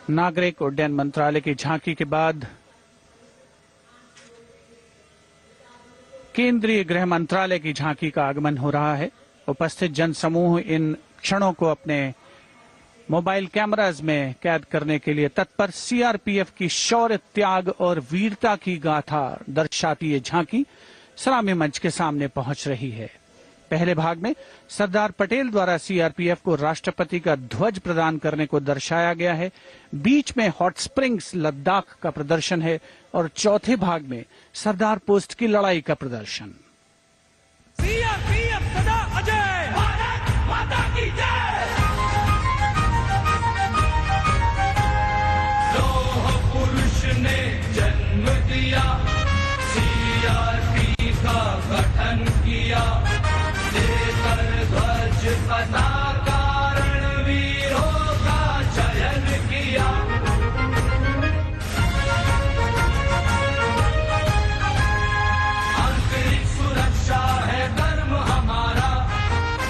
नागरिक उड्डयन मंत्रालय की झांकी के बाद केंद्रीय गृह मंत्रालय की झांकी का आगमन हो रहा है। उपस्थित जनसमूह इन क्षणों को अपने मोबाइल कैमराज में कैद करने के लिए तत्पर। सीआरपीएफ की शौर्य, त्याग और वीरता की गाथा दर्शाती ये झांकी सलामी मंच के सामने पहुंच रही है। पहले भाग में सरदार पटेल द्वारा सीआरपीएफ को राष्ट्रपति का ध्वज प्रदान करने को दर्शाया गया है। बीच में हॉट स्प्रिंग्स लद्दाख का प्रदर्शन है और चौथे भाग में सरदार पोस्ट की लड़ाई का प्रदर्शन। सीआरपीएफ सदा अजय, भारत माता की जय। लौह पुरुष ने जन्म दिया, सीआरपी का गठन किया, लेकर ध्वज पताका रणवीरों का चयन किया। आंतरिक सुरक्षा है धर्म हमारा,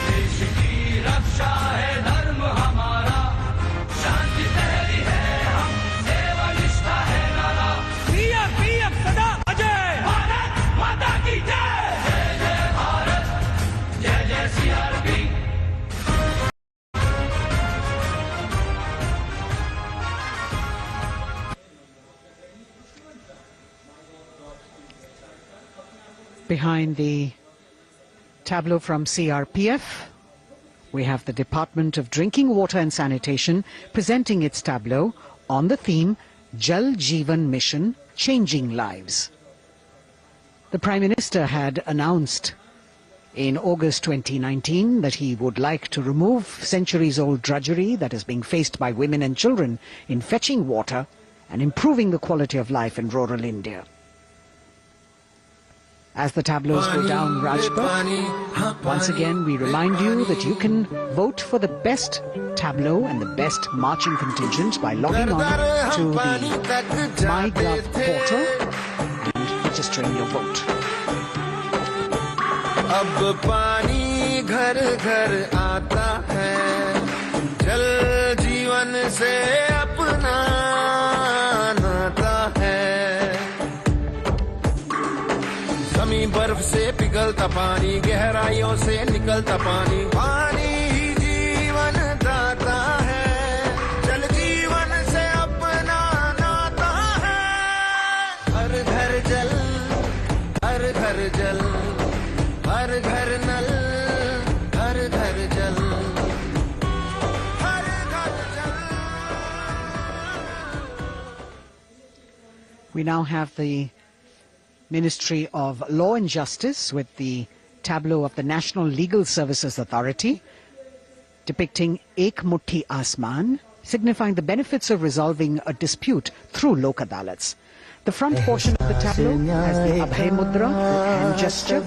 देश की रक्षा है धर्म हमारा, शांति पहली है हम, सेवा निष्ठा है नारा। सीआरपीएफ सदा अजय, भारत माता की जय। जय जय भारत, जय जय CRP. Behind the tableau from CRPF, we have the Department of Drinking Water and Sanitation presenting its tableau on the theme Jal Jeevan Mission, Changing Lives. The Prime Minister had announced in August 2019 that he would like to remove centuries-old drudgery that is being faced by women and children in fetching water and improving the quality of life in rural India. As the tableaus go down Rajpath, once again we remind you that you can vote for the best tableau and the best marching contingent by logging on to the MyGov portal and registering your vote. अब पानी घर घर आता है, जल जीवन से अपना नाता है। जमीन बर्फ से पिघलता पानी, गहराइयों से निकलता पानी, पानी ही जीवन दाता है, जल जीवन से अपना नाता है। हर घर जल, हर घर जल, हर घर नल, हर घर जल, हर घर जल। We now have the Ministry of Law and Justice with the tableau of the National Legal Services Authority depicting Ek Mutti Asman, signifying the benefits of resolving a dispute through Lok Adalats. The front portion of the tableau has the Abhay Mudra, the hand gesture.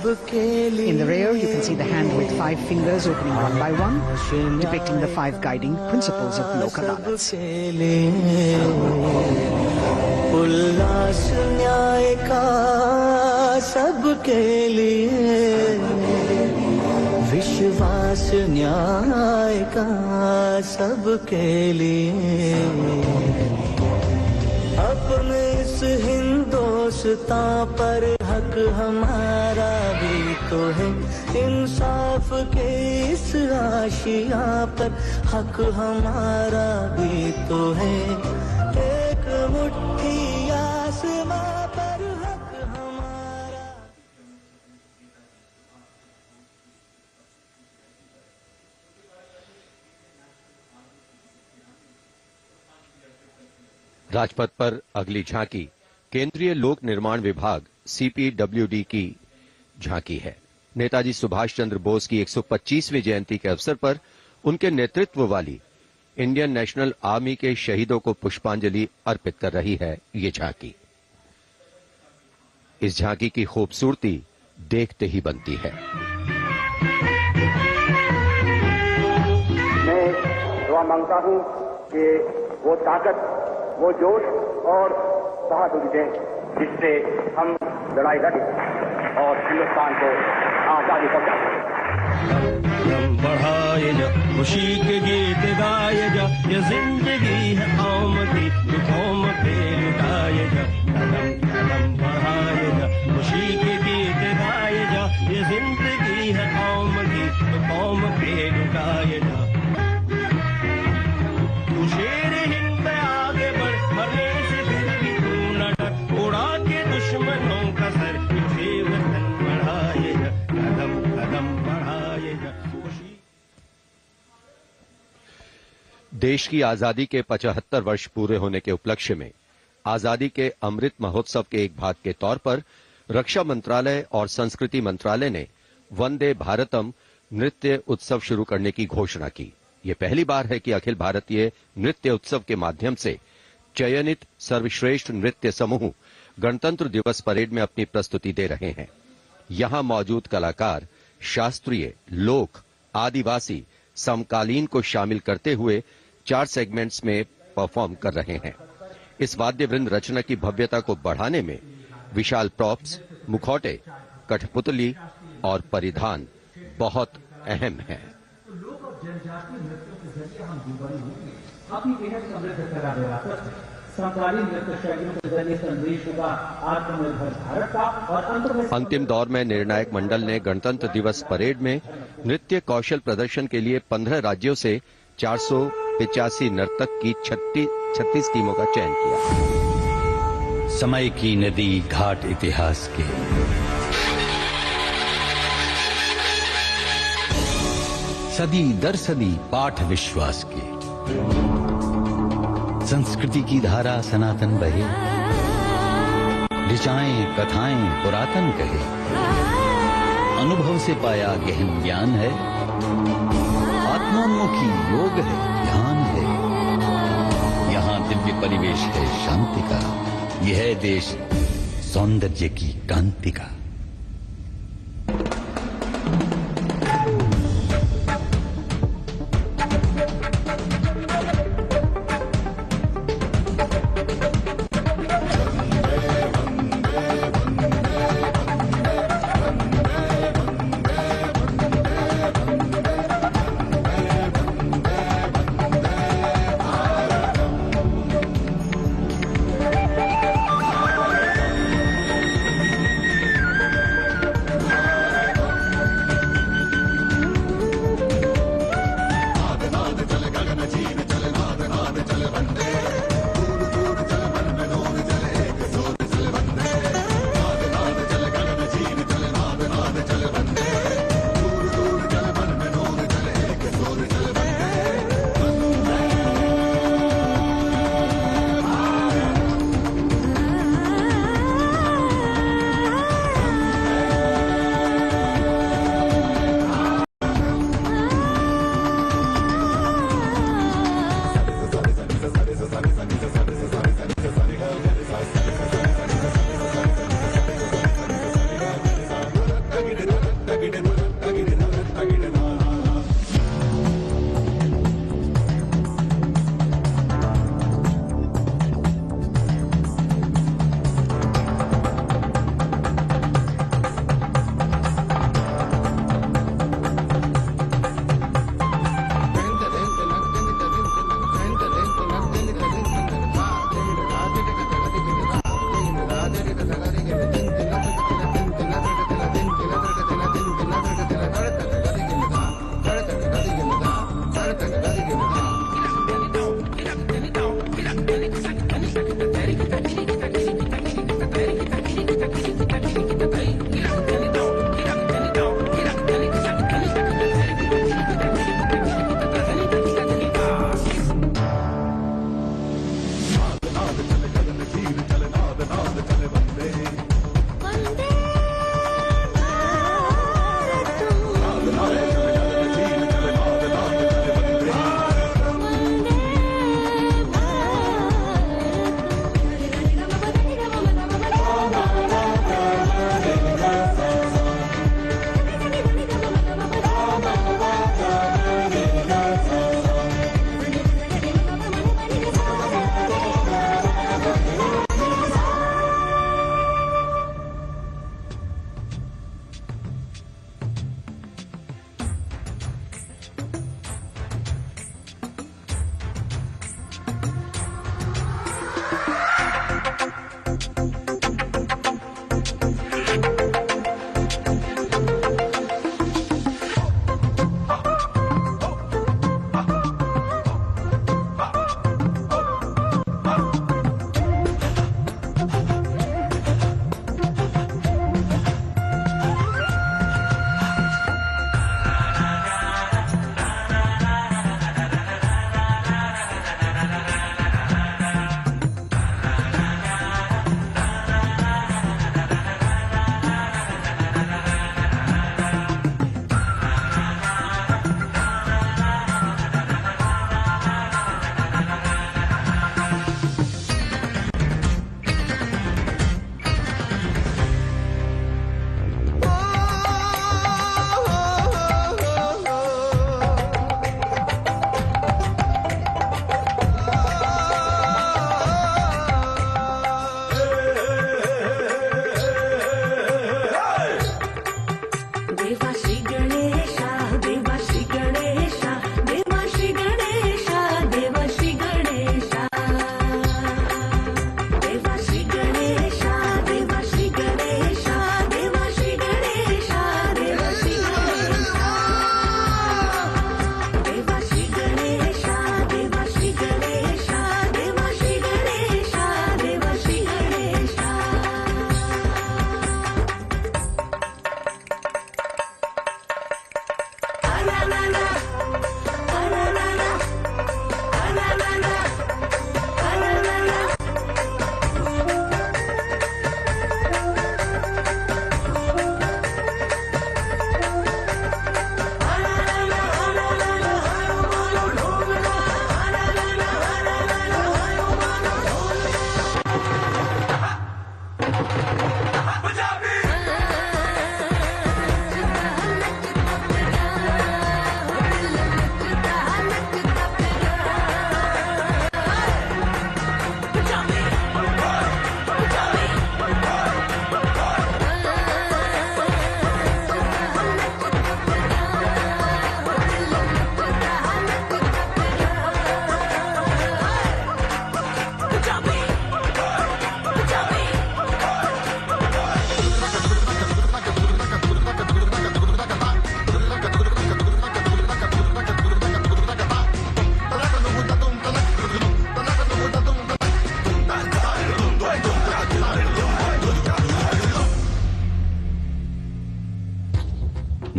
In the rear, you can see the hand with 5 fingers opening one by one, depicting the 5 guiding principles of Lok Adalats. उल्लास न्याय का सबके लिए, विश्वास न्याय का सबके लिए, अपने इस हिंदुस्तां पर हक हमारा भी तो है, इंसाफ के इस आशिया पर हक हमारा भी तो है, एक मुट्ठी आसमां पर हक हमारा। राजपथ पर अगली झांकी केंद्रीय लोक निर्माण विभाग सीपीडब्ल्यूडी की झांकी है। नेताजी सुभाष चंद्र बोस की 125वीं जयंती के अवसर पर उनके नेतृत्व वाली इंडियन नेशनल आर्मी के शहीदों को पुष्पांजलि अर्पित कर रही है ये झांकी। इस झांकी की खूबसूरती देखते ही बनती है। मैं दुआ मांगता हूं कि वो ताकत, वो जोश और बहादुरी दें जिससे हम लड़ाई लड़ें और हिंदुस्तान को आजादी पहुंचा सकें। लुटाए जा, खुशी के गीत गाए जा, ये जिंदगी है आमदी, दुखों पे लुटाए जा, कदम कदम बढ़ाए जा, खुशी के गीत गाए जा, ये जिंदगी है आमदी, दुखों पे लुटाए जा। तू शेर हिंद आगे बढ़, मरने से फिर भी तू न डर, उड़ा के दुश्मनों का सर, पीछे वतन बढ़ाए जा, कदम कदम बढ़ाए जा। देश की आजादी के 75 वर्ष पूरे होने के उपलक्ष्य में आजादी के अमृत महोत्सव के एक भाग के तौर पर रक्षा मंत्रालय और संस्कृति मंत्रालय ने वंदे भारतम नृत्य उत्सव शुरू करने की घोषणा की। यह पहली बार है कि अखिल भारतीय नृत्य उत्सव के माध्यम से चयनित सर्वश्रेष्ठ नृत्य समूह गणतंत्र दिवस परेड में अपनी प्रस्तुति दे रहे हैं। यहां मौजूद कलाकार शास्त्रीय, लोक, आदिवासी, समकालीन को शामिल करते हुए 4 सेगमेंट्स में परफॉर्म कर रहे हैं। इस वाद्य वृंद रचना की भव्यता को बढ़ाने में विशाल प्रॉप्स, मुखौटे, कठपुतली और परिधान बहुत अहम है। अंतिम दौर में निर्णायक मंडल ने गणतंत्र दिवस परेड में नृत्य कौशल प्रदर्शन के लिए 15 राज्यों से 485 नर्तक की 36 टीमों का चयन किया। समय की नदी घाट इतिहास के, सदी दर सदी पाठ विश्वास के, संस्कृति की धारा सनातन बहे, ऋचाएं कथाएं पुरातन कहे, अनुभव से पाया गहन ज्ञान है, आत्मोन्मुखी योग है, ध्यान है, यहाँ दिव्य परिवेश है शांति का, यह है देश सौंदर्य की कांति का।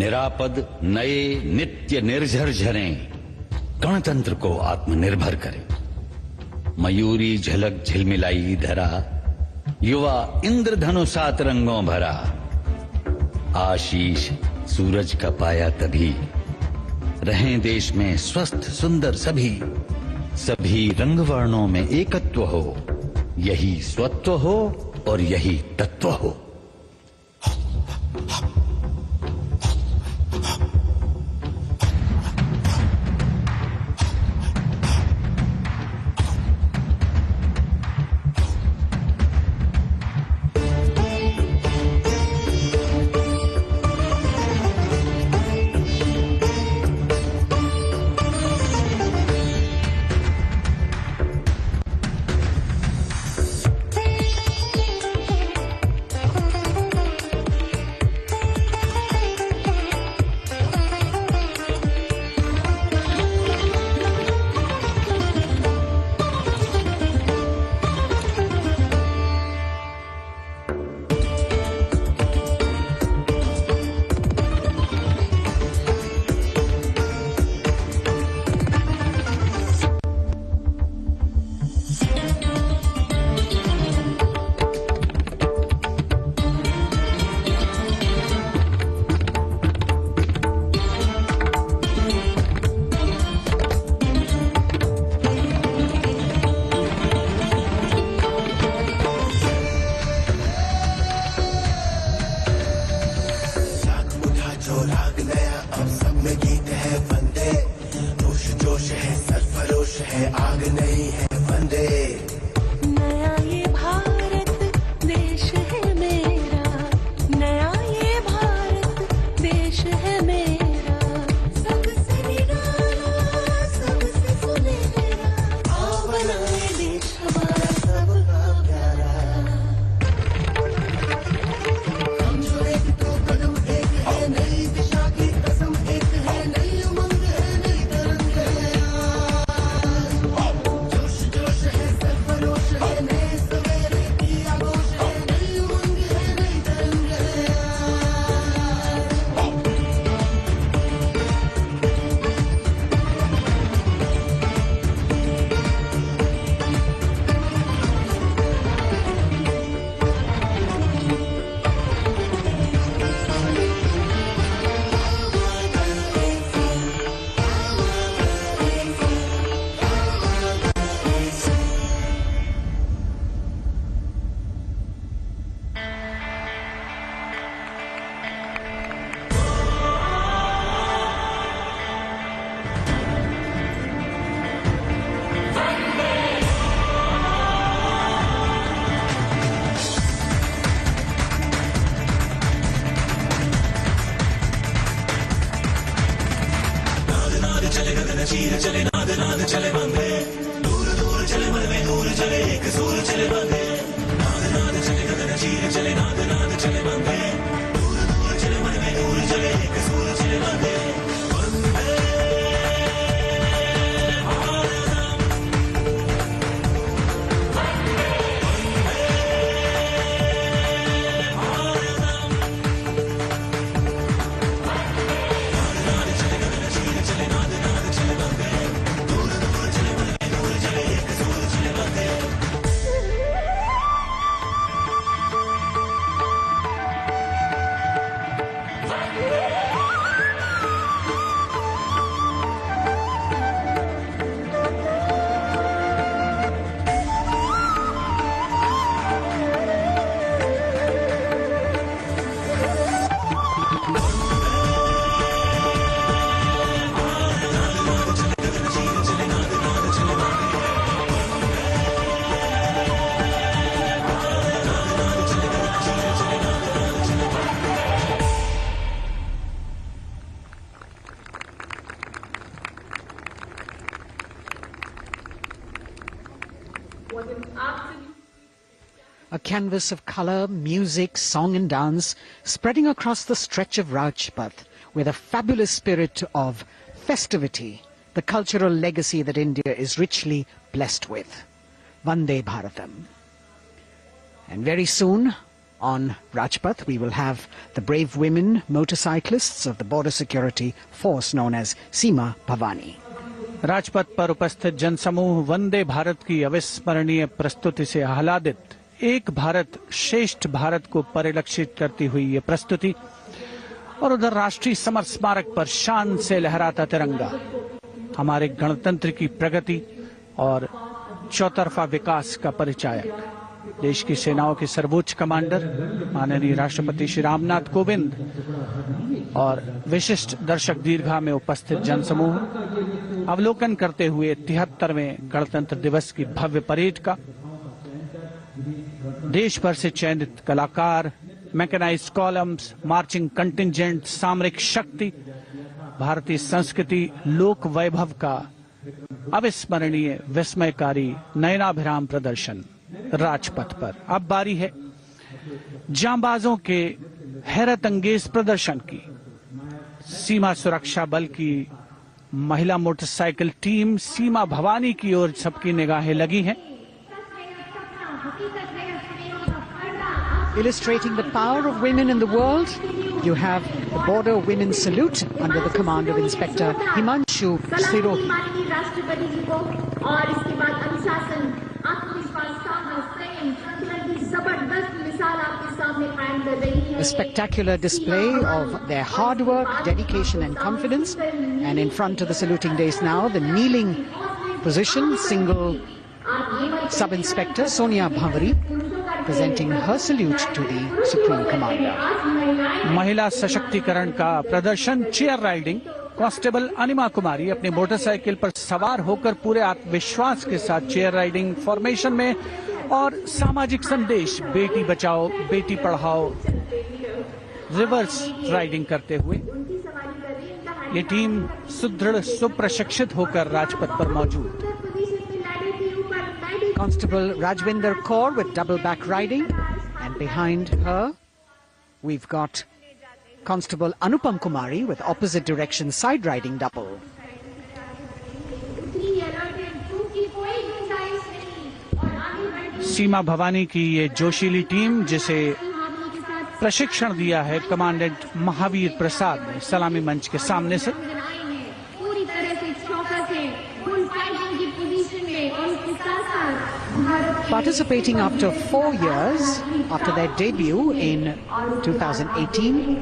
निरापद नए नित्य निर्झर झरे गणतंत्र को आत्मनिर्भर करे। मयूरी झलक झिलमिलाई धरा, युवा इंद्रधनुषात रंगों भरा। आशीष सूरज का पाया तभी, रहें देश में स्वस्थ सुंदर सभी। सभी रंग वर्णों में एकत्व हो, यही स्वत्व हो और यही तत्व हो। A canvas of color, music, song and dance spreading across the stretch of Rajpath with a fabulous spirit of festivity, the cultural legacy that India is richly blessed with. Vande Bharatam. And very soon, on Rajpath, we will have the brave women motorcyclists of the border security force known as Seema Bhavani. Rajpath पर उपस्थित जनसमूह वंदे भारत की अविस्मरणीय प्रस्तुति से आह्लादित, एक भारत श्रेष्ठ भारत को परिलक्षित करती हुई ये प्रस्तुति, और उधर राष्ट्रीय समर स्मारक पर शान से लहराता तिरंगा हमारे गणतंत्र की प्रगति और चौतरफा विकास का परिचायक। देश की सेनाओं के सर्वोच्च कमांडर माननीय राष्ट्रपति श्री रामनाथ कोविंद और विशिष्ट दर्शक दीर्घा में उपस्थित जनसमूह अवलोकन करते हुए 73वें गणतंत्र दिवस की भव्य परेड का। देश भर से चयनित कलाकार, मैकेनाइज्ड कॉलम्स, मार्चिंग कंटिंजेंट, सामरिक शक्ति, भारतीय संस्कृति, लोक वैभव का अविस्मरणीय विस्मयकारी नयनाभिराम प्रदर्शन राजपथ पर। अब बारी है जांबाजों के हैरत अंगेज प्रदर्शन की। सीमा सुरक्षा बल की महिला मोटरसाइकिल टीम सीमा भवानी की ओर सबकी निगाहें लगी हैं। Illustrating the power of women in the world, you have the Border Women's Salute under the command of Inspector Himanshu Sirohi. राष्ट्रपति जी को और इसके बाद अनुशासन, आत्मविश्वास, साहस, प्रेम, संतुलन की जबरदस्त मिसाल आपके सामने कायम कर रही है। A spectacular display of their hard work, dedication and confidence. And in front of the saluting dais now, the kneeling position, single Sub-Inspector Sonia Bhavari presenting her salute to the Supreme Commander. महिला सशक्तिकरण का प्रदर्शन chair riding. Constable अनिमा कुमारी अपनी motorcycle पर सवार होकर पूरे आत्मविश्वास के साथ चेयर राइडिंग फॉर्मेशन में और सामाजिक संदेश बेटी बचाओ बेटी पढ़ाओ रिवर्स राइडिंग करते हुए ये टीम सुदृढ़ सुप्रशिक्षित होकर राजपथ पर मौजूद। Constable Rajvinder Kaur with double back riding, and behind her we've got Constable Anupam Kumari with opposite direction side riding double. सीमा भवानी की ये जोशीली टीम जिसे प्रशिक्षण दिया है कमांडेंट महावीर प्रसाद ने सलामी मंच के सामने से। पूरी तरह से चौकस है, फुल फाइटिंग की पोजीशन में और उसके साथ Participating after 4 years after their debut in 2018,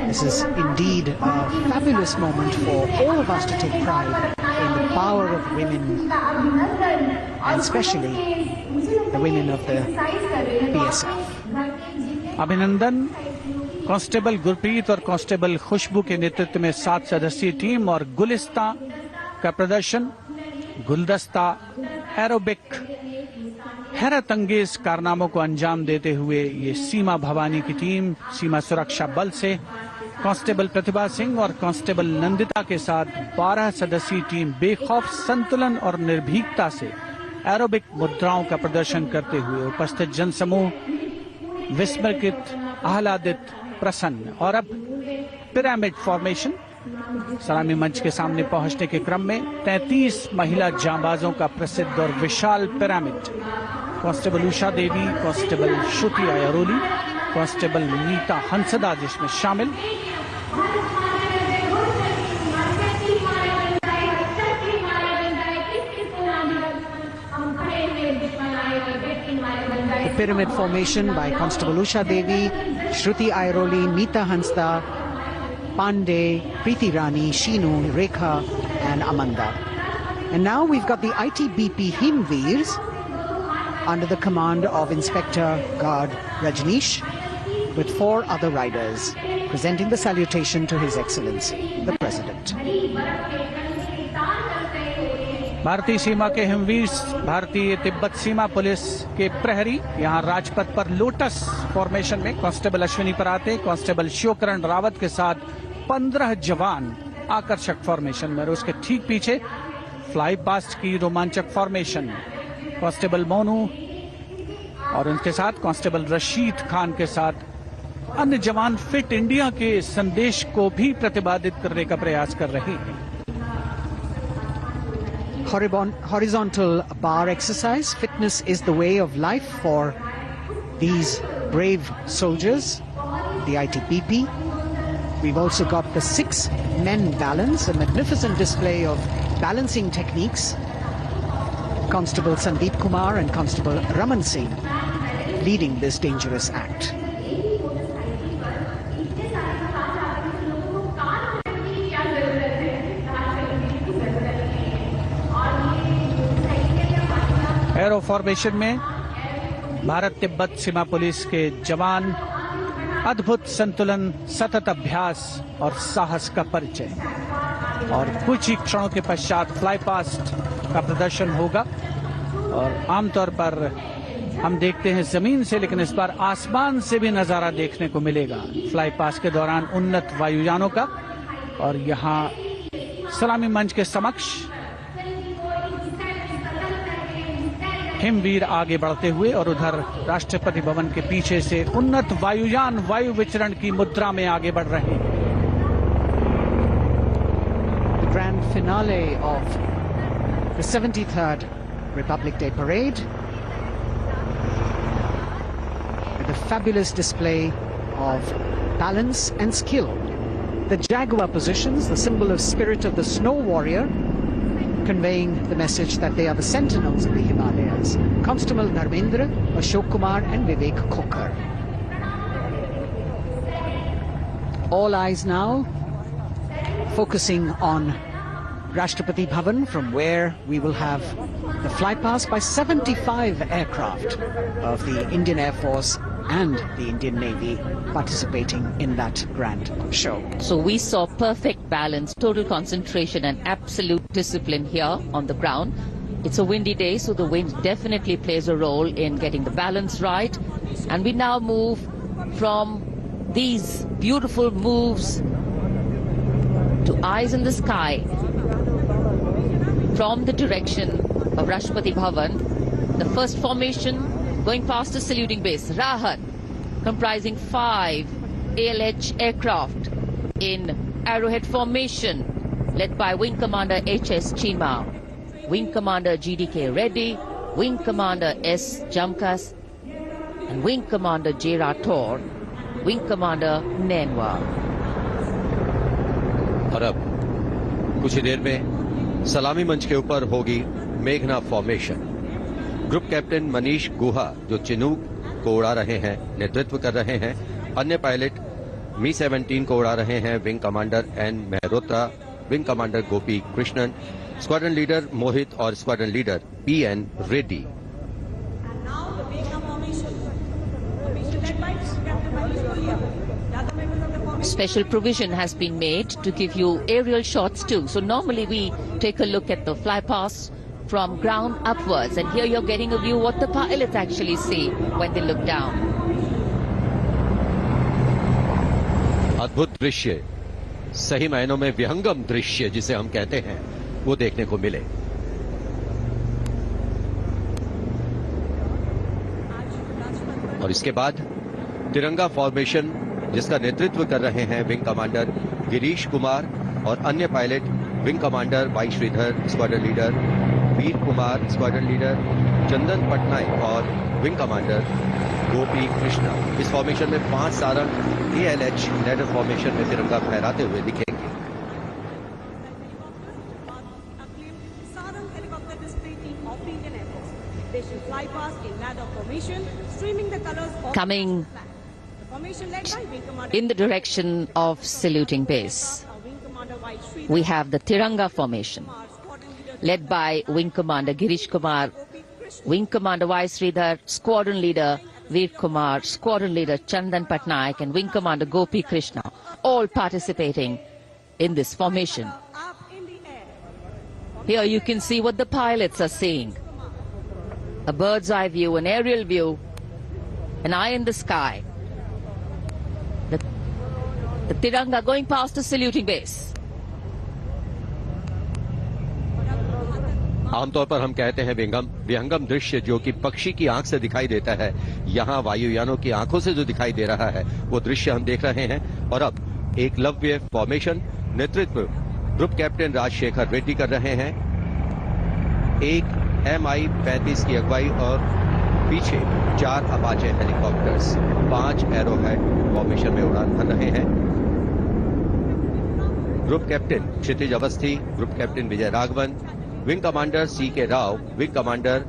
this is indeed a fabulous moment for all of us to take pride in the power of women, and especially the women of the BSF. अभिनंदन constable Gurpreet और constable खुशबू के नेतृत्व में 7 सदस्यीय team और गुलिस्ता का प्रदर्शन, गुलदस्ता, एरोबिक, हैरत अंगेज कारनामों को अंजाम देते हुए ये सीमा भवानी की टीम सीमा सुरक्षा बल से कांस्टेबल प्रतिभा सिंह और कांस्टेबल नंदिता के साथ 12 सदस्यीय टीम बेखौफ संतुलन और निर्भीकता से एरोबिक मुद्राओं का प्रदर्शन करते हुए उपस्थित जनसमूह विस्मृत, आह्लादित, प्रसन्न। और अब पिरामिड फॉर्मेशन। सलामी मंच के सामने पहुंचने के क्रम में 33 महिला जांबाजों का प्रसिद्ध और विशाल पिरामिड कांस्टेबल उषा देवी, कांस्टेबल श्रुति आयरोली, कांस्टेबल नीता हंसदा जिसमें शामिल। The pyramid formation by Constable Usha Devi, Shruti Airoli, Meeta Hansda, Pandey, Preeti Rani, Sheenu, Rekha and Amanda. And now we've got the ITBP Himveers under the command of Inspector Guard Rajneesh with 4 other riders presenting the salutation to His Excellency, the President. भारतीय सीमा के हिमवीर, भारतीय तिब्बत सीमा police के प्रहरी यहां राजपथ पर lotus formation में constable Ashwini पराते, constable Shivkaran Rawat के साथ 15 जवान आकर्षक फॉर्मेशन में और उसके ठीक पीछे फ्लाई पास्ट की रोमांचक फॉर्मेशन में कांस्टेबल मोनू और उनके साथ कांस्टेबल रशीद खान के साथ अन्य जवान फिट इंडिया के संदेश को भी प्रतिपादित करने का प्रयास कर रहे हैं। Horizontal bar exercise. Fitness is the way of life for these brave soldiers, the ITPP. We've also got the 6 men balance, a magnificent display of balancing techniques. Constable Sandeep Kumar and Constable Raman Singh leading this dangerous act. Arrow formation में भारत तिब्बत सीमा police के जवान, अद्भुत संतुलन, सतत अभ्यास और साहस का परिचय। और कुछ ही क्षणों के पश्चात फ्लाई पास्ट का प्रदर्शन होगा। और आमतौर पर हम देखते हैं जमीन से, लेकिन इस बार आसमान से भी नजारा देखने को मिलेगा फ्लाई पास्ट के दौरान उन्नत वायुयानों का। और यहाँ सलामी मंच के समक्ष हिमवीर आगे बढ़ते हुए और उधर राष्ट्रपति भवन के पीछे से उन्नत वायुयान वायु विचरण की मुद्रा में आगे बढ़ रहे हैं। The grand finale of the 73rd Republic Day Parade with a fabulous display of balance and skill. The Jaguar positions, the symbol of spirit of the snow warrior, conveying the message that they are the sentinels of the Himalayas. Constable Dharmendra, Ashok Kumar and Vivek Khokar. All eyes now focusing on Rashtrapati Bhavan, from where we will have the flypast by 75 aircraft of the Indian Air Force and the Indian Navy participating in that grand show. So we saw perfect balance, total concentration and absolute discipline here on the ground. It's a windy day, so the wind definitely plays a role in getting the balance right. And we now move from these beautiful moves to eyes in the sky from the direction of Rashtrapati Bhavan. The first formation going past the saluting base, Rahat, comprising 5 ALH aircraft in arrowhead formation, led by Wing Commander H.S. Chima, Wing Commander G.D.K. Reddy, Wing Commander S. Jamkas, and Wing Commander J. Rathore, Wing Commander Nenwa. और अब कुछ ही देर में सलामी मंच के ऊपर होगी मेघना फॉर्मेशन। ग्रुप कैप्टन मनीष गुहा, जो चिनूक को उड़ा रहे हैं, नेतृत्व कर रहे हैं। अन्य पायलट मी-17 को उड़ा रहे हैं wing commander N Mehrotra, wing commander Gopi Krishnan, squadron leader Mohit और squadron leader P N. Reddy. Special provision has been made to give you aerial shots too. So normally we take a look at the flypast from ground upwards, and here you're getting a view what the pilots actually see when they look down. अद्भुत दृश्य, सही मायनों में विहंगम दृश्य जिसे हम कहते हैं, वो देखने को मिले। और इसके बाद तिरंगा फॉर्मेशन, जिसका नेतृत्व कर रहे हैं विंग कमांडर गिरीश कुमार और अन्य pilot wing commander Y Sridhar, squadron leader Veer Kumar, squadron leader Chandan Patnaik और विंग कमांडर गोपी कृष्णा। इस फॉर्मेशन में 5 सारंग ALH लैडर फॉर्मेशन में तिरंगा फहराते हुए दिखेंगे। Coming in the direction of saluting base, we have the Tiranga formation, led by Wing Commander Girish Kumar, Wing Commander Y. Sridhar, Squadron Leader Veer Kumar, Squadron Leader Chandan Patnaik, and Wing Commander Gopi Krishna, all participating in this formation. Here you can see what the pilots are seeing. A bird's eye view, an aerial view, an eye in the sky. The Tiranga going past the saluting base. आमतौर पर हम कहते हैं विहंगम दृश्य, जो कि पक्षी की आंख से दिखाई देता है। यहाँ वायुयानों की आंखों से जो दिखाई दे रहा है, वो दृश्य हम देख रहे हैं। और अब एकलव्य फॉर्मेशन, नेतृत्व ग्रुप कैप्टन राजशेखर रेड्डी कर रहे हैं। एक MI-35 की अगुवाई और पीछे 4 अपाचे हेलीकॉप्टर्स 5 एरोहेड फॉर्मेशन में उड़ान भर रहे हैं। ग्रुप कैप्टन क्षितिज Awasthi, group captain Vijay Raghavan, wing commander सी के राव, विंग कमांडर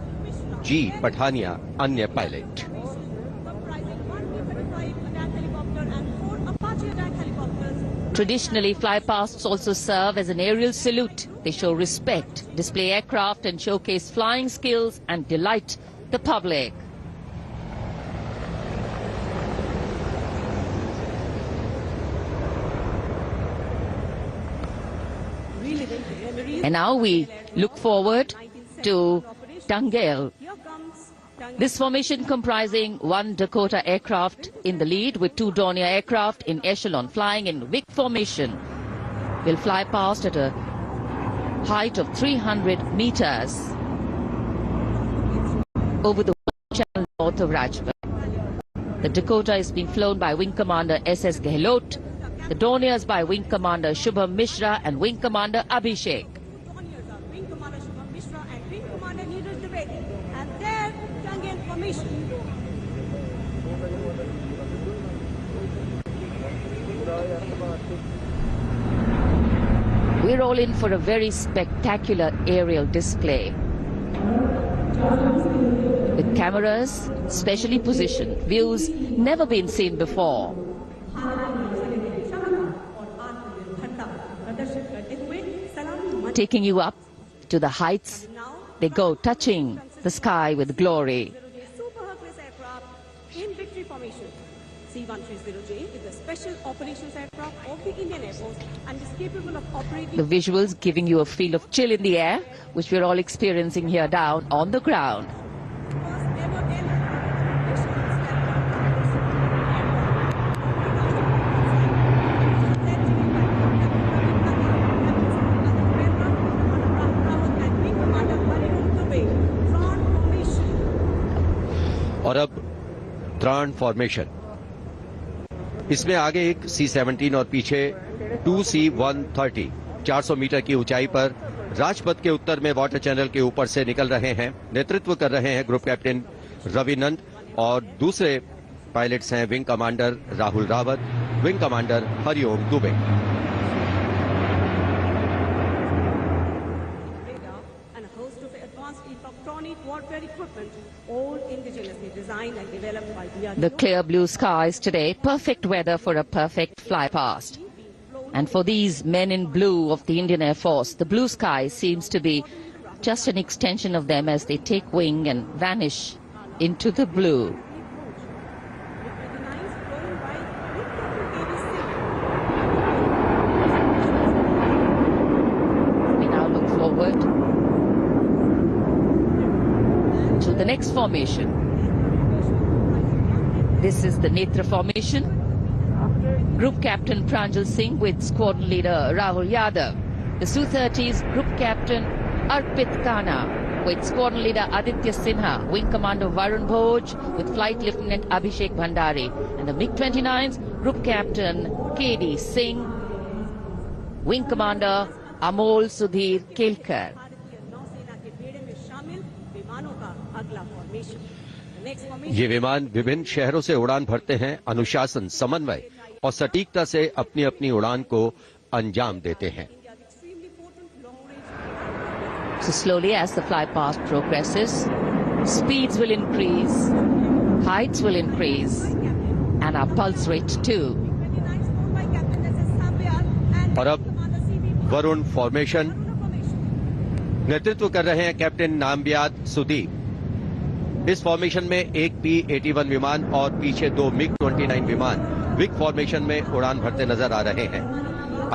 जी पठानिया, अन्य pilot. Traditionally, flypasts also serve as an aerial salute. They show respect, display aircraft and showcase flying skills and delight the public. And now we look forward to Tangel. This formation comprising 1 Dakota aircraft in the lead with 2 Dornier aircraft in echelon flying in WIC formation will fly past at a height of 300 meters over the channel north of Rajput. The Dakota is being flown by Wing Commander S.S. Gehlot, the Dorniers by Wing Commander Shubham Mishra and Wing Commander Abhishek. We're all in for a very spectacular aerial display. With cameras specially positioned, views never been seen before. Taking you up to the heights, they go touching the sky with glory. Super Hercules aircraft in victory formation. C-130J is a special operations aircraft of the Indian Air Force and is capable of operating... The visuals giving you a feel of chill in the air, which we're all experiencing here down on the ground. और अब त्राण formation. इसमें आगे एक C-17 और पीछे 2 C-130 400 metre की ऊंचाई पर राजपथ के उत्तर में वाटर चैनल के ऊपर से निकल रहे हैं। नेतृत्व कर रहे हैं ग्रुप कैप्टन रवि नंद और दूसरे पायलट्स हैं wing commander Rahul Rawat, wing commander Hariom Dubey. The clear blue skies today, perfect weather for a perfect fly past. And for these men in blue of the Indian Air Force, the blue sky seems to be just an extension of them as they take wing and vanish into the blue. We now look forward to the next formation. This is the Netra formation. Group Captain Pranjal Singh with Squadron Leader Rahul Yadav. The Su-30's Group Captain Arpit Khanna with Squadron Leader Aditya Sinha. Wing Commander Varun Bhoj with Flight Lieutenant Abhishek Bhandari. And the MiG-29's Group Captain K.D. Singh. Wing Commander Amol Sudhir Kelkar. ये विमान विभिन्न शहरों से उड़ान भरते हैं, अनुशासन, समन्वय और सटीकता से अपनी अपनी उड़ान को अंजाम देते हैं। So slowly as the fly past progresses, speeds will increase, heights will increase, and our pulse rate too. और अब वरुण फॉर्मेशन नेतृत्व कर रहे हैं कैप्टन नामबियाद सुदीप। इस फॉर्मेशन में एक P-81 विमान और पीछे 2 MiG-29 विमान विक फॉर्मेशन में उड़ान भरते नजर आ रहे हैं।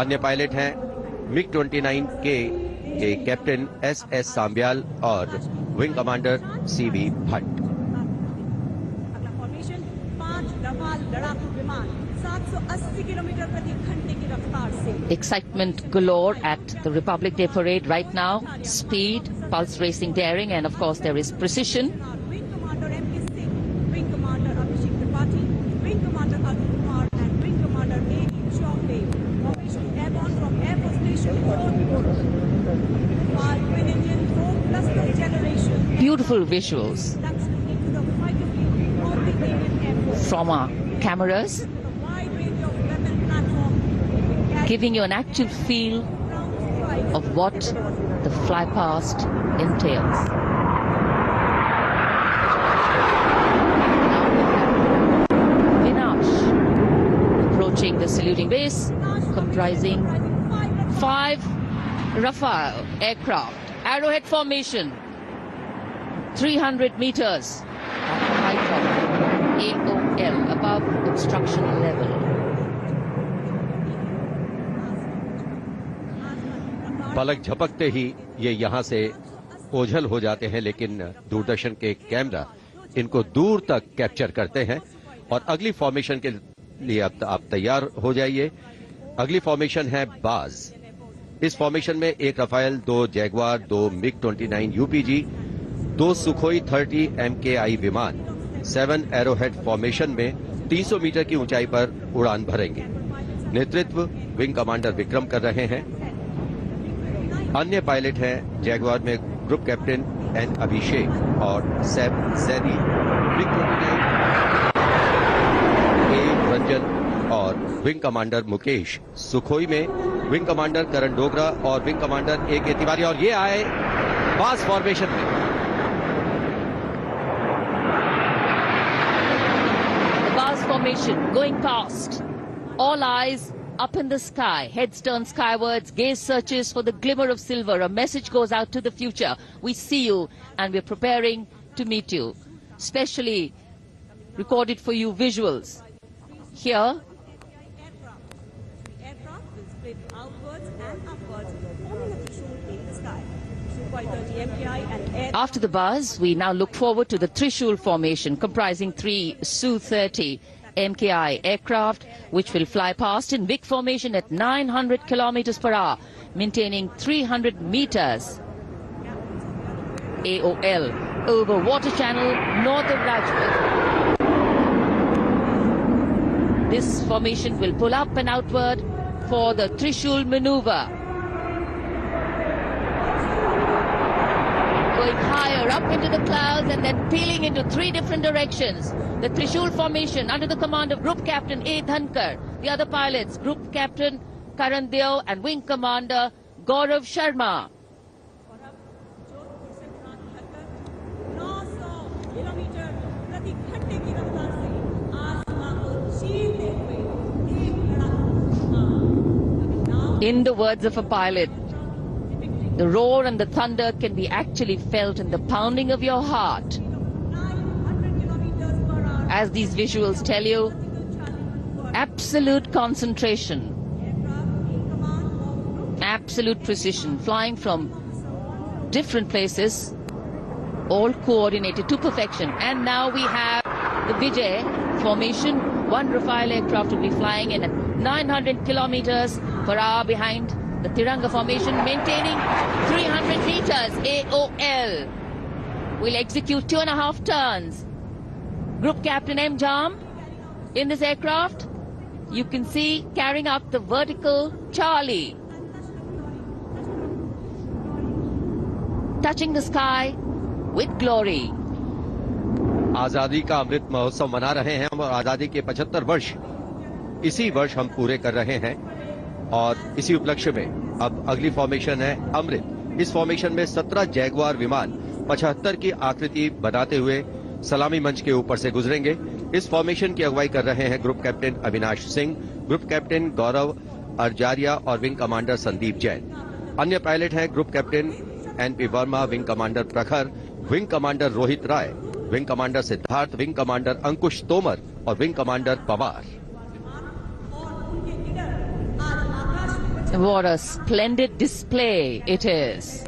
अन्य पायलट हैं MiG-29 के कैप्टन S.S. सांब्याल और विंग कमांडर C.V. भट्ट। अगला फॉर्मेशन 5 रफाल लड़ाकू विमान 780 किलोमीटर प्रति घंटे की रफ्तार से। Excitement galore at the Republic Day parade right now. Speed, pulse racing, daring, and of course there is precision. Wing Commander M.K. Singh, Wing Commander Abhishek Tripathi, Wing Commander Arun Kumar, and Wing Commander A.E. Chowdhury. Formation airborne from Air Force Station Road. 5 twin engine 4 cluster generation. Beautiful visuals. Into the from our cameras, wide range of weapon platforms, giving you an actual feel of what the fly past entails. Vinash approaching the saluting base, comprising 5 Rafale aircraft, arrowhead formation, 300 meters at the height of AOL, above obstruction level. पलक झपकते ही ये यहाँ से ओझल हो जाते हैं, लेकिन दूरदर्शन के कैमरा इनको दूर तक कैप्चर करते हैं। और अगली फॉर्मेशन के लिए अब आप तैयार हो जाइए। अगली फॉर्मेशन है बाज। इस फॉर्मेशन में 1 Rafale, 2 Jaguar, 2 MiG-29 UPG, 2 Sukhoi 30 MKI विमान 7 एरोहेड फॉर्मेशन में 300 मीटर की ऊंचाई पर उड़ान भरेंगे। नेतृत्व विंग कमांडर विक्रम कर रहे हैं। अन्य पायलट हैं जैगवार में ग्रुप कैप्टन एन अभिषेक और सैफ जैदी, MiG-29 ए रंजन और विंग कमांडर मुकेश, सुखोई में विंग कमांडर करण डोगरा और विंग कमांडर ए के तिवारी। और ये आए बाज फॉर्मेशन में। Buzz formation going past. All eyes up in the sky. Heads turned skywards. Gaze searches for the glimmer of silver. A message goes out to the future. We see you and we're preparing to meet you. Specially recorded for you visuals. Here, the aircraft will split outwards and upwards, forming a Trishul in the sky. Sukhoi 30 MKI and air. after the buzz, we now look forward to the Trishul formation, comprising 3 Su-30 MKI aircraft, which will fly past in big formation at 900 kilometers per hour, maintaining 300 meters AOL over water channel north of Rajput. This formation will pull up and outward for the Trishul maneuver. Going higher up into the clouds and then peeling into 3 different directions. The Trishul formation under the command of Group Captain A. Dhankar. The other pilots, Group Captain Karan Deo and Wing Commander Gaurav Sharma. 900 kilometre प्रति घंटे की रफ्तार से आसमां को चीरते हुए एक लड़ाकू In the words of a pilot, the roar and the thunder can be actually felt in the pounding of your heart. 900 kilometers per hour. As these visuals tell you, absolute concentration, absolute precision, flying from different places, all coordinated to perfection. And now we have the Vijay formation. 1 Rafale aircraft will be flying in at 900 kilometers per hour behind the Tiranga formation, maintaining 300 meters AOL. Will execute 2.5 turns. Group Captain M. Jam in this aircraft, you can see carrying up the vertical Charlie, touching the sky with glory. आजादी का अमृत महोत्सव मना रहे हैं हम और आजादी के 75 वर्ष इसी वर्ष हम पूरे कर रहे हैं। और इसी उपलक्ष्य में अब अगली फॉर्मेशन है अमृत। इस फॉर्मेशन में 17 जैगवार विमान 75 की आकृति बनाते हुए सलामी मंच के ऊपर से गुजरेंगे। इस फॉर्मेशन की अगुवाई कर रहे हैं group captain Avinash Singh, group captain Gaurav Arjaria और विंग कमांडर संदीप जैन। अन्य पायलट हैं group captain NP Verma, wing commander Prakhar, wing commander Rohit Rai, wing commander Siddharth, wing commander Ankush Tomar और wing commander Pawar. What a splendid display it is.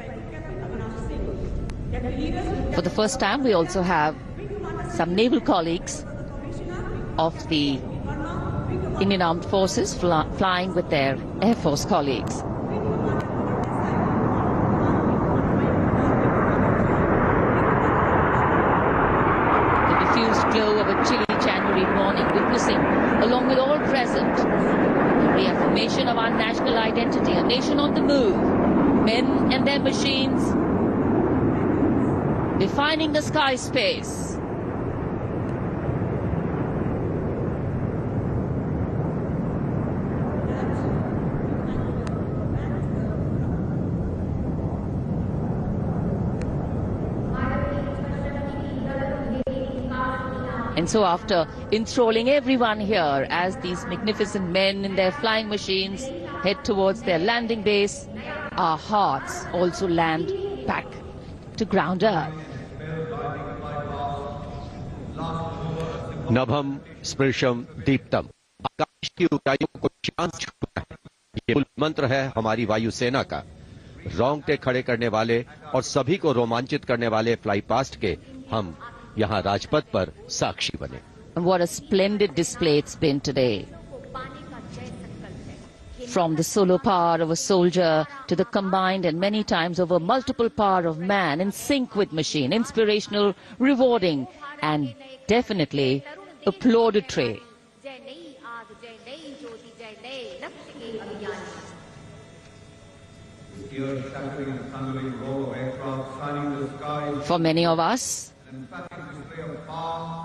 For the first time, we also have some naval colleagues of the Indian Armed Forces flying with their Air Force colleagues. The diffused glow of a chilly January morning, witnessing, along with all present, the reaffirmation of our national identity, a nation on the move, men and their machines, defining the sky space. And so after enthralling everyone here as these magnificent men in their flying machines head towards their landing base, our hearts also land back to ground earth. नभम स्पृशम Deeptam, आकाश की ऊंचाइयों को चांद छूता है, ये मूल मंत्र है हमारी वायुसेना का। रोंगटे खड़े करने वाले और सभी को रोमांचित करने वाले फ्लाई पास्ट के हम यहाँ राजपथ पर साक्षी बने। And what a splendid display it's been today. From the solo power of a soldier to the combined and many times over multiple power of man, in sync with machine, inspirational, rewarding, and definitely applaudatory. For many of us,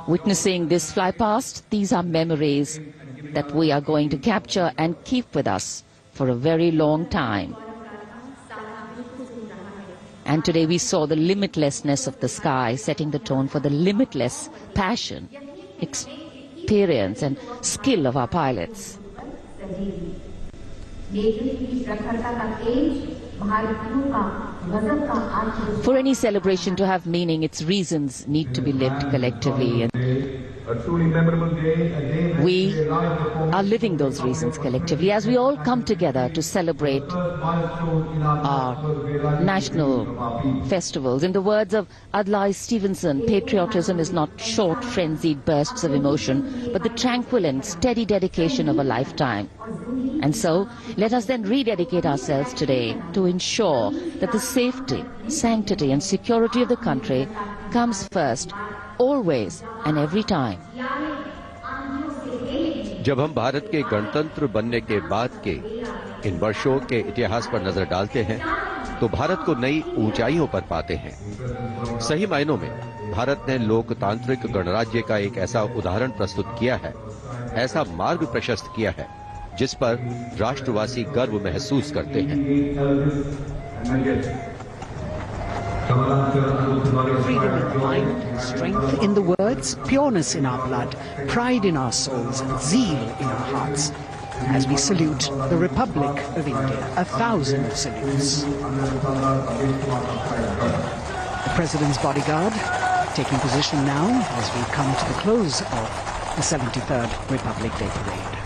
witnessing this fly past, these are memories that we are going to capture and keep with us for a very long time. And today we saw the limitlessness of the sky, setting the tone for the limitless passion, experience and skill of our pilots. For any celebration to have meaning, its reasons need to be lived collectively. And we are living those reasons collectively as we all come together to celebrate our national festivals. In the words of Adlai Stevenson, patriotism is not short, frenzied bursts of emotion, but the tranquil and steady dedication of a lifetime. And so, let us then rededicate ourselves today to ensure that the safety, sanctity and security of the country comes first, always and every time. जब हम भारत के गणतंत्र बनने के बाद के इन वर्षों के इतिहास पर नजर डालते हैं, तो भारत को नई ऊंचाइयों पर पाते हैं। सही मायनों में भारत ने लोकतांत्रिक गणराज्य का एक ऐसा उदाहरण प्रस्तुत किया है, ऐसा मार्ग प्रशस्त किया है, जिस पर राष्ट्रवासी गर्व महसूस करते हैं। Freedom in mind, strength in the words, pureness in our blood, pride in our souls, and zeal in our hearts. As we salute the Republic of India, 1,000 salutes. The President's bodyguard taking position now as we come to the close of the 73rd Republic Day Parade.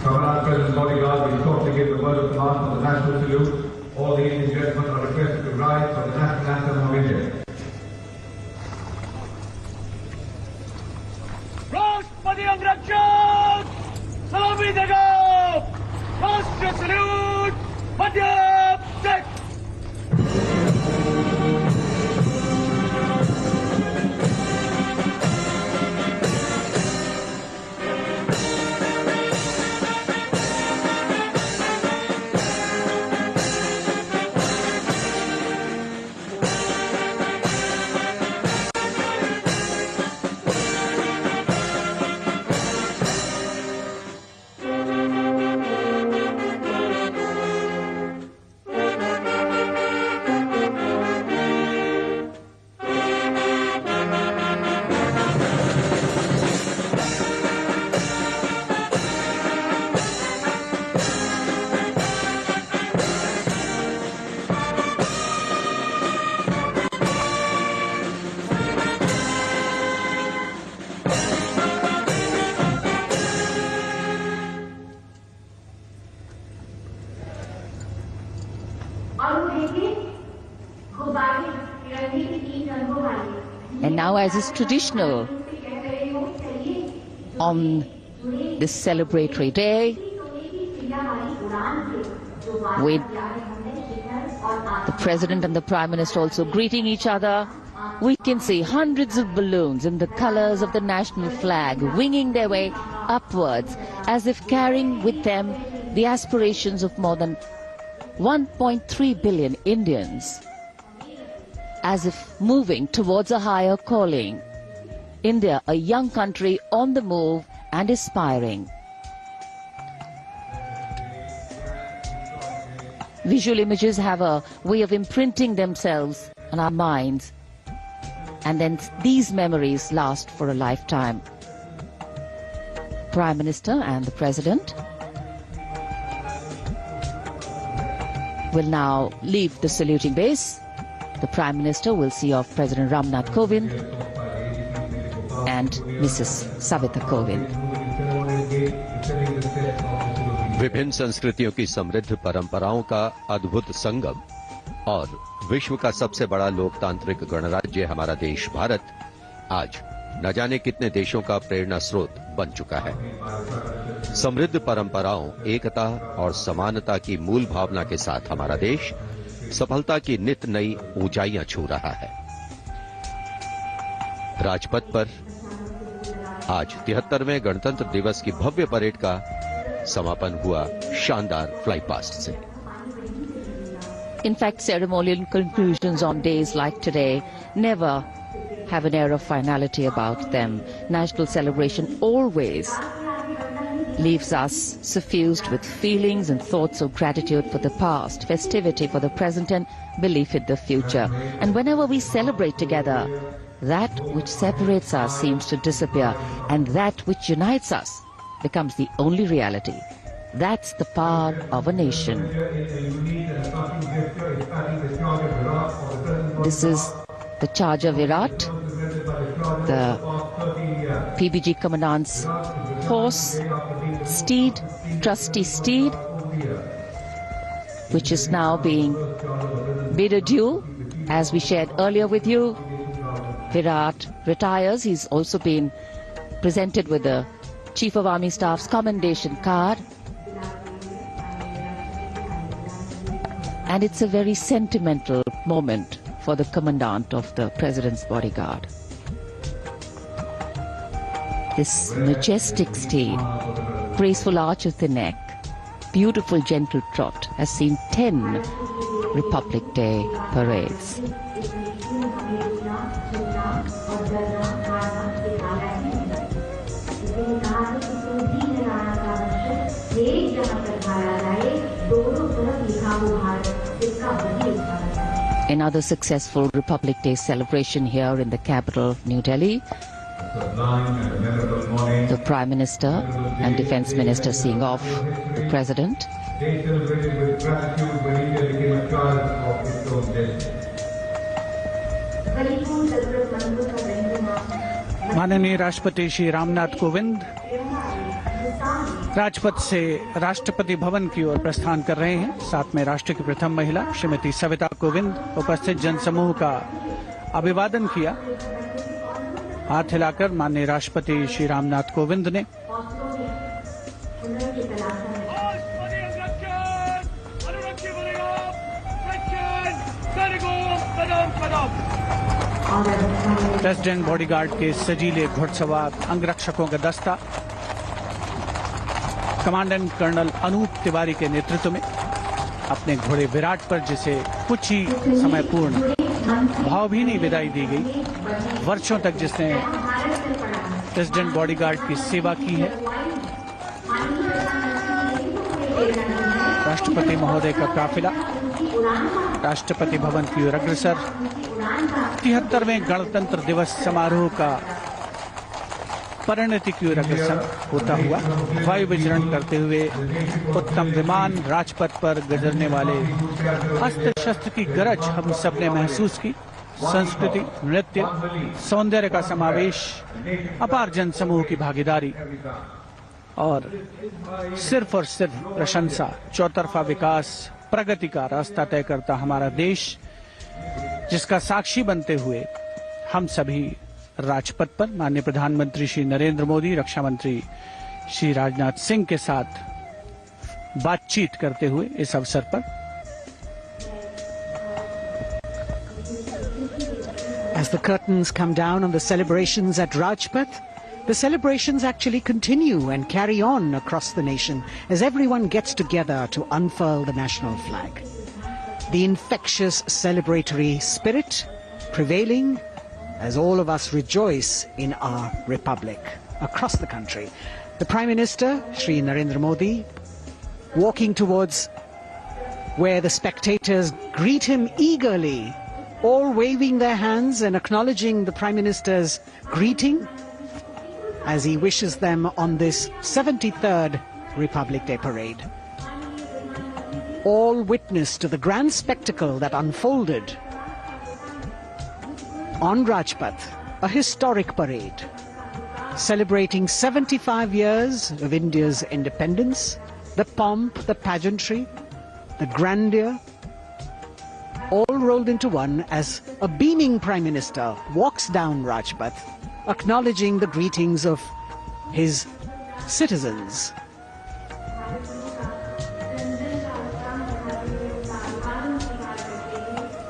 President's bodyguard will shortly give the word of command for the national salute. All the Indian gentlemen are requested to rise for the national anthem of India. राष्ट्रपति अंगरक्षक सलामी देगा। राष्ट्रीय salute Madhya Pradesh. And now, as is traditional on this celebratory day, with the President and the Prime Minister also greeting each other, we can see hundreds of balloons in the colors of the national flag winging their way upwards as if carrying with them the aspirations of more than 1.3 billion Indians, as if moving towards a higher calling. India, a young country on the move and aspiring. Visual images have a way of imprinting themselves on our minds And then these memories last for a lifetime. Prime Minister and the President will now leave the saluting base. The Prime Minister will see off President Ramnath Kovind and Mrs. Savita Kovind. विभिन्न संस्कृतियों की समृद्ध परंपराओं का अद्भुत संगम और विश्व का सबसे बड़ा लोकतांत्रिक गणराज्य हमारा देश भारत आज न जाने कितने देशों का प्रेरणा स्रोत बन चुका है। समृद्ध परंपराओं, एकता और समानता की मूल भावना के साथ हमारा देश सफलता की नित नई ऊंचाइयां छू रहा है। राजपथ पर आज 73वें गणतंत्र दिवस की भव्य परेड का समापन हुआ शानदार फ्लाई पास्ट से। In fact, ceremonial conclusions on days like today never have an air of finality about them. National celebration always leaves us suffused with feelings and thoughts of gratitude for the past, festivity for the present, and belief in the future. And whenever we celebrate together, that which separates us seems to disappear, and that which unites us becomes the only reality. That's the power of a nation. This is the charger Virat, the PBG Commandant's horse, steed, trusty steed, which is now being bid adieu. As we shared earlier with you, Virat retires. He's also been presented with the Chief of Army Staff's commendation card. And it's a very sentimental moment for the Commandant of the President's bodyguard. This majestic steed, graceful arch of the neck, beautiful gentle trot has seen 10 Republic Day parades. Another successful Republic Day celebration here in the capital, New Delhi. The Prime Minister and Defence Minister seeing off the President. They celebrated with gratitude when India became a child of its own destiny. माननीय राष्ट्रपति श्री रामनाथ कोविंद राजपथ से राष्ट्रपति भवन की ओर प्रस्थान कर रहे हैं। साथ में राष्ट्र की प्रथम महिला श्रीमती सविता कोविंद उपस्थित जनसमूह का अभिवादन किया। हाथ हिलाकर माननीय राष्ट्रपति श्री रामनाथ कोविंद ने प्रेसिडेंट बॉडीगार्ड के सजीले घुड़सवार अंगरक्षकों का दस्ता कमांडेंट कर्नल अनूप तिवारी के नेतृत्व में अपने घोड़े विराट पर, जिसे कुछ ही समय पूर्ण भावभीनी विदाई दी गई। वर्षों तक जिसने प्रेसिडेंट बॉडीगार्ड की सेवा की है। राष्ट्रपति महोदय का काफिला राष्ट्रपति भवन की ओर अग्रसर 73वें गणतंत्र दिवस समारोह का परिणति की ओर अग्रसर होता हुआ वायु विचरण करते हुए उत्तम विमान राजपथ पर गुजरने वाले अस्त्र शस्त्र की गरज हम सबने महसूस की। संस्कृति, नृत्य, सौंदर्य का समावेश, अपार जनसमूह की भागीदारी और सिर्फ प्रशंसा, चौतरफा विकास, प्रगति का रास्ता तय करता हमारा देश, जिसका साक्षी बनते हुए हम सभी राजपथ पर माननीय प्रधानमंत्री श्री नरेंद्र मोदी, रक्षा मंत्री श्री राजनाथ सिंह के साथ बातचीत करते हुए इस अवसर पर As the curtains come down on the celebrations at Rajpath, the celebrations actually continue and carry on across the nation as everyone gets together to unfurl the national flag. The infectious celebratory spirit prevailing as all of us rejoice in our republic across the country. The Prime Minister, Shri Narendra Modi, walking towards where the spectators greet him eagerly all waving their hands and acknowledging the Prime Minister's greeting as he wishes them on this 73rd Republic Day parade. All witness to the grand spectacle that unfolded on Rajpath, a historic parade celebrating 75 years of India's independence, the pomp, the pageantry, the grandeur, all rolled into one as a beaming Prime Minister walks down Rajpath, acknowledging the greetings of his citizens.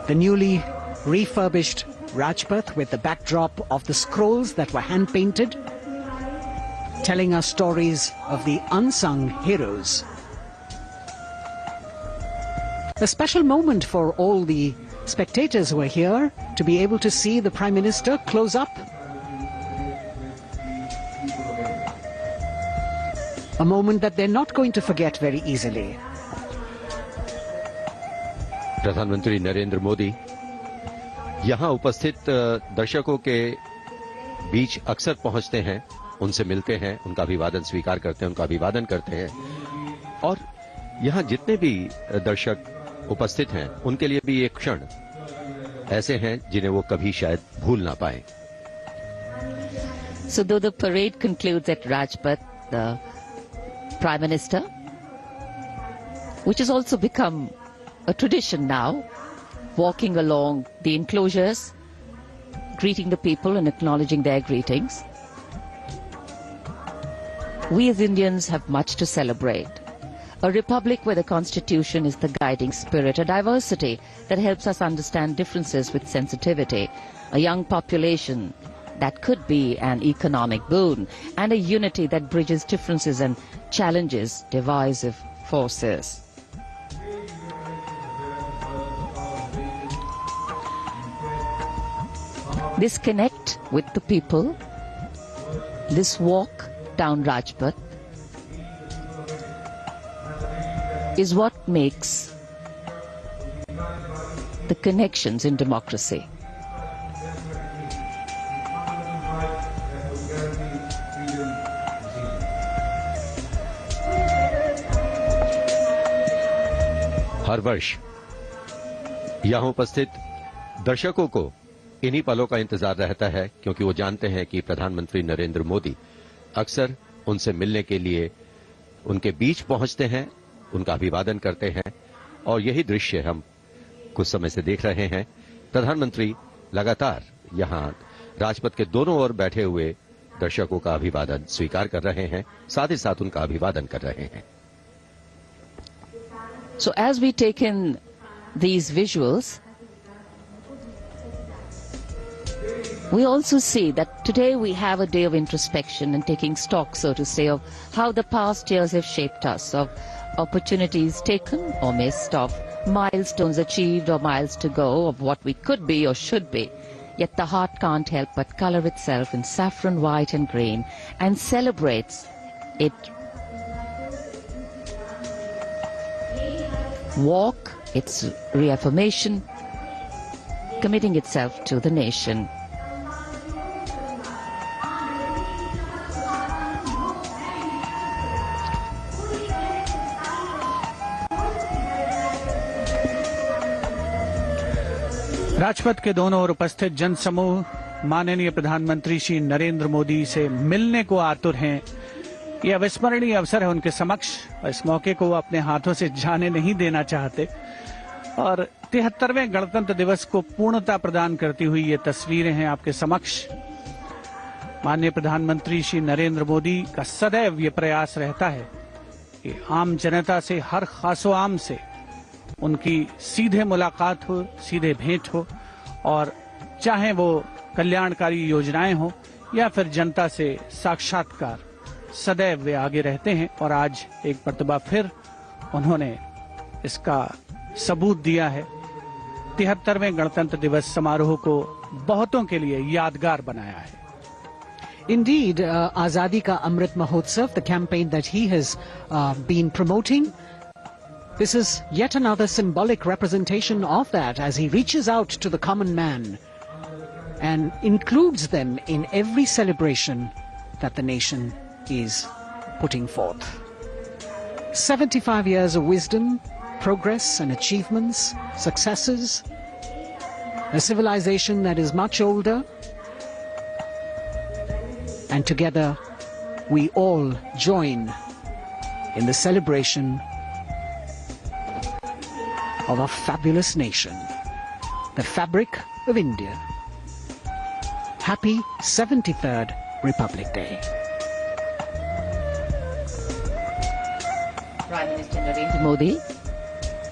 The newly refurbished Rajpath with the backdrop of the scrolls that were hand-painted, telling us stories of the unsung heroes. A special moment for all the spectators who are here to be able to see the Prime Minister close up. A moment that they're not going to forget very easily. प्रधानमंत्री नरेंद्र मोदी यहाँ उपस्थित दर्शकों के बीच अक्सर पहुंचते हैं, उनसे मिलते हैं, उनका अभिवादन स्वीकार करते हैं, उनका अभिवादन करते हैं और यहाँ जितने भी दर्शक उपस्थित हैं उनके लिए भी एक क्षण ऐसे हैं जिन्हें वो कभी शायद भूल ना पाए. So though the parade concludes at Rajpath, the Prime Minister, which has also become a tradition now, walking along the enclosures, greeting the people and acknowledging their greetings. We as Indians have much to celebrate. A republic where the Constitution is the guiding spirit, a diversity that helps us understand differences with sensitivity, a young population that could be an economic boon, and a unity that bridges differences and challenges divisive forces. This connect with the people, this walk down Rajpath, is what makes the connections in democracy. हर वर्ष यहाँ उपस्थित दर्शकों को इन्हीं पलों का इंतजार रहता है क्योंकि वो जानते हैं कि प्रधानमंत्री नरेंद्र मोदी अक्सर उनसे मिलने के लिए उनके बीच पहुंचते हैं, उनका अभिवादन करते हैं और यही दृश्य हम कुछ समय से देख रहे हैं. प्रधानमंत्री लगातार यहां राजपथ के दोनों ओर बैठे हुए दर्शकों का अभिवादन स्वीकार कर रहे हैं, साथ ही साथ उनका अभिवादन कर रहे हैं. So as we take in these visuals, we also see that today we have a day of introspection and taking stock, so to say, of how the past years have shaped us, of opportunities taken or missed, of milestones achieved or miles to go, of what we could be or should be. Yet the heart can't help but color itself in saffron, white and green and celebrates it. Walk, its reaffirmation, committing itself to the nation. Rajpath के दोनों ओर उपस्थित जनसमूह माननीय प्रधानमंत्री श्री नरेंद्र मोदी से मिलने को आतुर हैं. यह अविस्मरणीय अवसर है उनके समक्ष. इस मौके को वो अपने हाथों से जाने नहीं देना चाहते और 73वें गणतंत्र दिवस को पूर्णता प्रदान करती हुई ये तस्वीरें हैं आपके समक्ष. माननीय प्रधानमंत्री श्री नरेंद्र मोदी का सदैव ये प्रयास रहता है कि आम जनता से, हर खासो आम से उनकी सीधे मुलाकात हो, सीधे भेंट हो और चाहे वो कल्याणकारी योजनाएं हो या फिर जनता से साक्षात्कार, सदैव वे आगे रहते हैं. और आज एक मर्तबा फिर उन्होंने इसका सबूत दिया है. 73वें गणतंत्र दिवस समारोह को बहुतों के लिए यादगार बनाया है. Indeed, Azadi Ka Amrit Mahotsav, the campaign that he has been promoting, This is yet another symbolic representation of that as he reaches out to the common man and includes them in every celebration that the nation is putting forth. 75 years of wisdom, progress and achievements, successes, a civilization that is much older, and together we all join in the celebration of a fabulous nation, the fabric of India. Happy 73rd Republic Day. Prime Minister Narendra Modi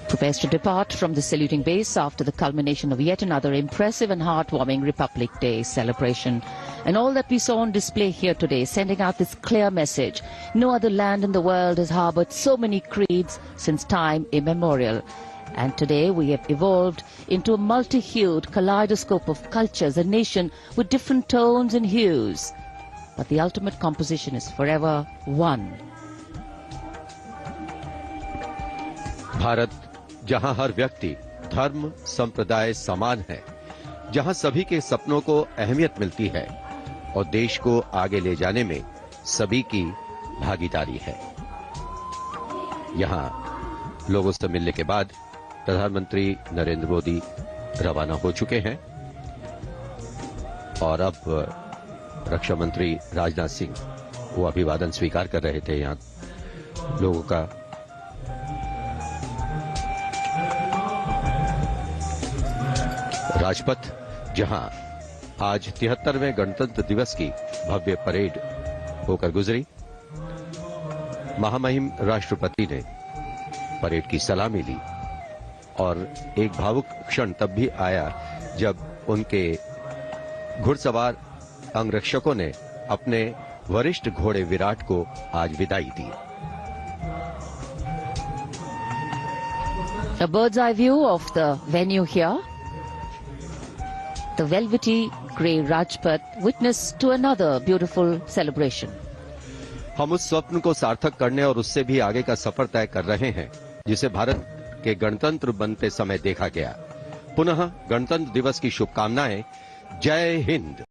prepares to depart from the saluting base after the culmination of yet another impressive and heartwarming Republic Day celebration. And all that we saw on display here today, sending out this clear message: no other land in the world has harbored so many creeds since time immemorial. And today we have evolved into a multi-hued kaleidoscope of cultures, a nation with different tones and hues. But the ultimate composition is forever one. Bharat, जहां हर व्यक्ति, धर्म, संप्रदाय समान है, जहां सभी के सपनों को अहमियत मिलती है और देश को आगे ले जाने में सभी की भागीदारी है। यहां लोगों से मिलने के बाद प्रधानमंत्री नरेंद्र मोदी रवाना हो चुके हैं और अब रक्षा मंत्री राजनाथ सिंह वो अभिवादन स्वीकार कर रहे थे यहां लोगों का। राजपथ, जहां आज 73वें गणतंत्र दिवस की भव्य परेड होकर गुजरी, महामहिम राष्ट्रपति ने परेड की सलामी ली और एक भावुक क्षण तब भी आया जब उनके घुड़सवार अंगरक्षकों ने अपने वरिष्ठ घोड़े विराट को आज विदाई दी। A bird's eye view of the venue here. The velvety grey Rajpath witness to another beautiful celebration. हम उस स्वप्न को सार्थक करने और उससे भी आगे का सफर तय कर रहे हैं जिसे भारत के गणतंत्र बनते समय देखा गया। पुनः गणतंत्र दिवस की शुभकामनाएं। जय हिंद।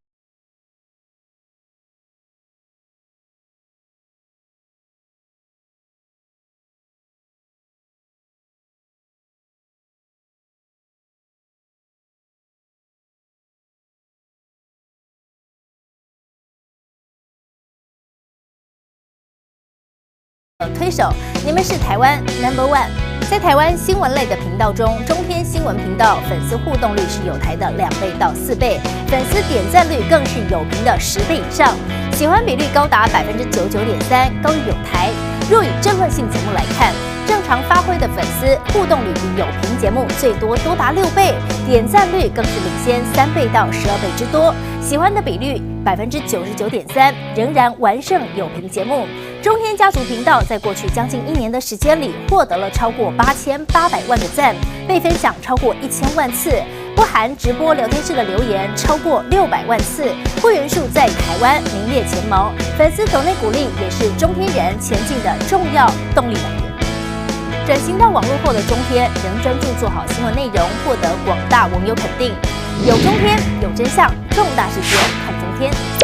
推手，你们是台湾 No.1。在台湾新闻类的频道中，中天新闻频道粉丝互动率是友台的2倍到4倍，粉丝点赞率更是友评的10倍以上，喜欢比率高达99.3%，高于友台。若以政论性节目来看，正常发挥的粉丝互动率比友评节目最多多达6倍，点赞率更是领先3倍到12倍之多，喜欢的比率99.3%，仍然完胜友评节目。中天家族频道在过去将近1年的时间里，获得了超过8800万的赞，被分享超过1000万次，不含直播聊天室的留言超过600万次，会员数在台湾名列前茅。粉丝抖内鼓励也是中天人前进的重要动力来源。转型到网络后的中天，仍专注做好新闻内容，获得广大网友肯定。有中天，有真相，重大事件看中天。